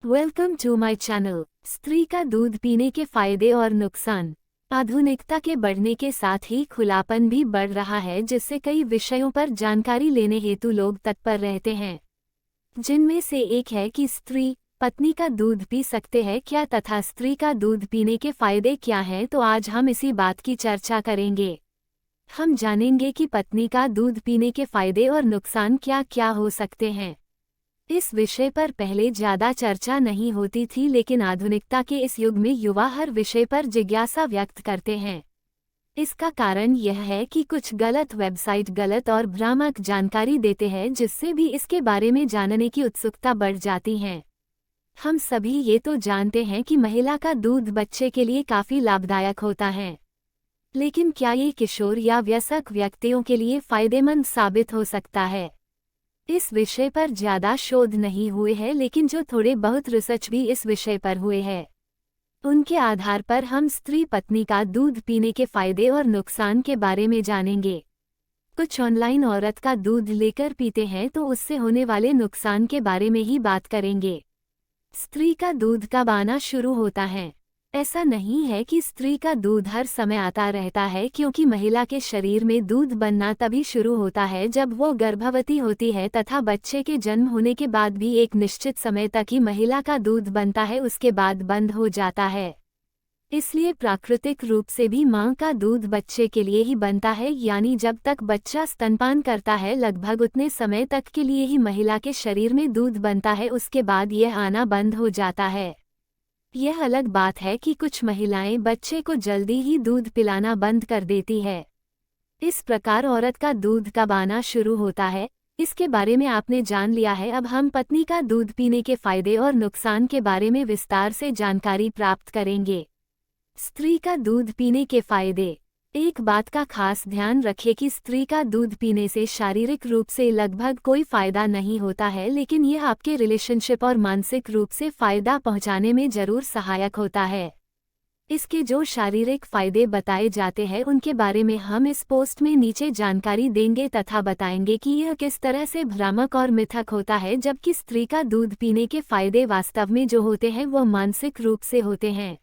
Welcome to my channel. स्त्री का दूध पीने के फायदे और नुकसान। आधुनिकता के बढ़ने के साथ ही खुलापन भी बढ़ रहा है, जिससे कई विषयों पर जानकारी लेने हेतु लोग तत्पर रहते हैं। जिनमें से एक है कि स्त्री पत्नी का दूध पी सकते हैं क्या, तथा स्त्री का दूध पीने के फायदे क्या हैं। तो आज हम इसी बात की चर्चा करेंगे। हम जानेंगे कि पत्नी का दूध पीने के फायदे और नुकसान क्या क्या हो सकते हैं। इस विषय पर पहले ज़्यादा चर्चा नहीं होती थी, लेकिन आधुनिकता के इस युग में युवा हर विषय पर जिज्ञासा व्यक्त करते हैं। इसका कारण यह है कि कुछ गलत वेबसाइट गलत और भ्रामक जानकारी देते हैं, जिससे भी इसके बारे में जानने की उत्सुकता बढ़ जाती है। हम सभी ये तो जानते हैं कि महिला का दूध बच्चे के लिए काफ़ी लाभदायक होता है, लेकिन क्या ये किशोर या वयस्क व्यक्तियों के लिए फायदेमंद साबित हो सकता है? इस विषय पर ज़्यादा शोध नहीं हुए हैं, लेकिन जो थोड़े बहुत रिसर्च भी इस विषय पर हुए हैं, उनके आधार पर हम स्त्री पत्नी का दूध पीने के फायदे और नुकसान के बारे में जानेंगे। कुछ ऑनलाइन औरत का दूध लेकर पीते हैं, तो उससे होने वाले नुकसान के बारे में ही बात करेंगे। स्त्री का दूध कब आना शुरू होता है? ऐसा नहीं है कि स्त्री का दूध हर समय आता रहता है, क्योंकि महिला के शरीर में दूध बनना तभी शुरू होता है जब वो गर्भवती होती है, तथा बच्चे के जन्म होने के बाद भी एक निश्चित समय तक ही महिला का दूध बनता है, उसके बाद बंद हो जाता है। इसलिए प्राकृतिक रूप से भी मां का दूध बच्चे के लिए ही बनता है, यानी जब तक बच्चा स्तनपान करता है लगभग उतने समय तक के लिए ही महिला के शरीर में दूध बनता है, उसके बाद यह आना बंद हो जाता है। यह अलग बात है कि कुछ महिलाएं बच्चे को जल्दी ही दूध पिलाना बंद कर देती है। इस प्रकार औरत का दूध कब आना शुरू होता है, इसके बारे में आपने जान लिया है। अब हम पत्नी का दूध पीने के फायदे और नुकसान के बारे में विस्तार से जानकारी प्राप्त करेंगे। स्त्री का दूध पीने के फायदे। एक बात का खास ध्यान रखें कि स्त्री का दूध पीने से शारीरिक रूप से लगभग कोई फायदा नहीं होता है, लेकिन यह आपके रिलेशनशिप और मानसिक रूप से फायदा पहुंचाने में जरूर सहायक होता है। इसके जो शारीरिक फायदे बताए जाते हैं, उनके बारे में हम इस पोस्ट में नीचे जानकारी देंगे तथा बताएंगे कि यह किस तरह से भ्रामक और मिथक होता है, जबकि स्त्री का दूध पीने के फायदे वास्तव में जो होते हैं वो मानसिक रूप से होते हैं।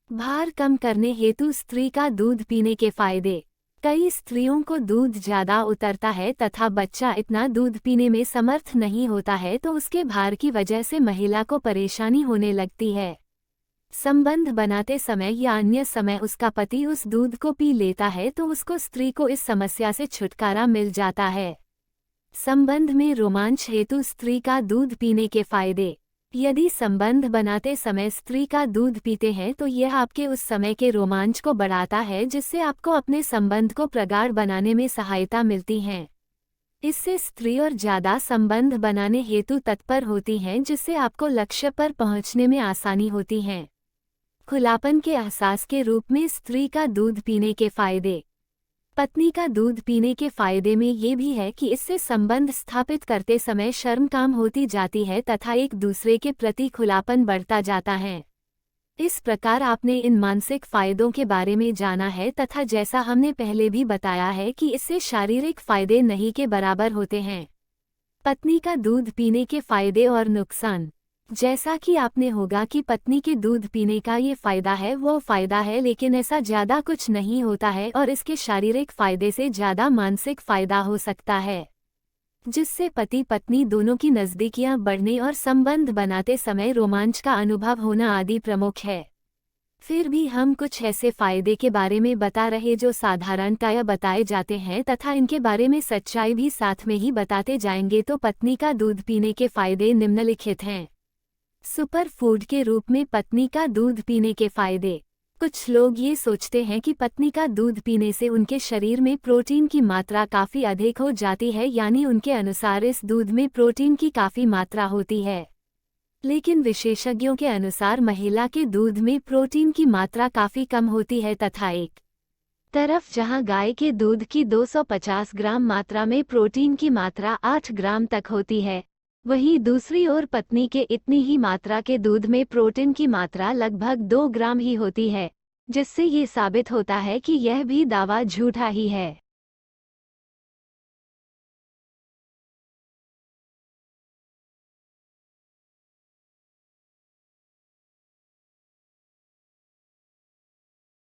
भार कम करने हेतु स्त्री का दूध पीने के फायदे। कई स्त्रियों को दूध ज़्यादा उतरता है तथा बच्चा इतना दूध पीने में समर्थ नहीं होता है, तो उसके भार की वजह से महिला को परेशानी होने लगती है। संबंध बनाते समय या अन्य समय उसका पति उस दूध को पी लेता है, तो उसको स्त्री को इस समस्या से छुटकारा मिल जाता है। संबंध में रोमांच हेतु स्त्री का दूध पीने के फायदे। यदि संबंध बनाते समय स्त्री का दूध पीते हैं, तो यह आपके उस समय के रोमांच को बढ़ाता है, जिससे आपको अपने संबंध को प्रगाढ़ बनाने में सहायता मिलती है। इससे स्त्री और ज़्यादा संबंध बनाने हेतु तत्पर होती हैं, जिससे आपको लक्ष्य पर पहुंचने में आसानी होती है। खुलापन के एहसास के रूप में स्त्री का दूध पीने के फायदे। पत्नी का दूध पीने के फायदे में ये भी है कि इससे संबंध स्थापित करते समय शर्म कम होती जाती है तथा एक दूसरे के प्रति खुलापन बढ़ता जाता है। इस प्रकार आपने इन मानसिक फायदों के बारे में जाना है, तथा जैसा हमने पहले भी बताया है कि इससे शारीरिक फायदे नहीं के बराबर होते हैं। पत्नी का दूध पीने के फायदे और नुकसान। जैसा कि आपने होगा कि पत्नी के दूध पीने का ये फ़ायदा है वो फ़ायदा है, लेकिन ऐसा ज़्यादा कुछ नहीं होता है, और इसके शारीरिक फ़ायदे से ज़्यादा मानसिक फ़ायदा हो सकता है, जिससे पति पत्नी दोनों की नज़दीकियां बढ़ने और संबंध बनाते समय रोमांच का अनुभव होना आदि प्रमुख है। फिर भी हम कुछ ऐसे फ़ायदे के बारे में बता रहे जो साधारणतया बताए जाते हैं, तथा इनके बारे में सच्चाई भी साथ में ही बताते जाएंगे। तो पत्नी का दूध पीने के फ़ायदे निम्नलिखित हैं। सुपर फूड के रूप में पत्नी का दूध पीने के फायदे। कुछ लोग ये सोचते हैं कि पत्नी का दूध पीने से उनके शरीर में प्रोटीन की मात्रा काफ़ी अधिक हो जाती है, यानी उनके अनुसार इस दूध में प्रोटीन की काफ़ी मात्रा होती है। लेकिन विशेषज्ञों के अनुसार महिला के दूध में प्रोटीन की मात्रा काफ़ी कम होती है, तथा एक तरफ जहां गाय के दूध की 250 ग्राम मात्रा में प्रोटीन की मात्रा 8 ग्राम तक होती है, वहीं दूसरी ओर पत्नी के इतनी ही मात्रा के दूध में प्रोटीन की मात्रा लगभग 2 ग्राम ही होती है, जिससे ये साबित होता है कि यह भी दावा झूठा ही है।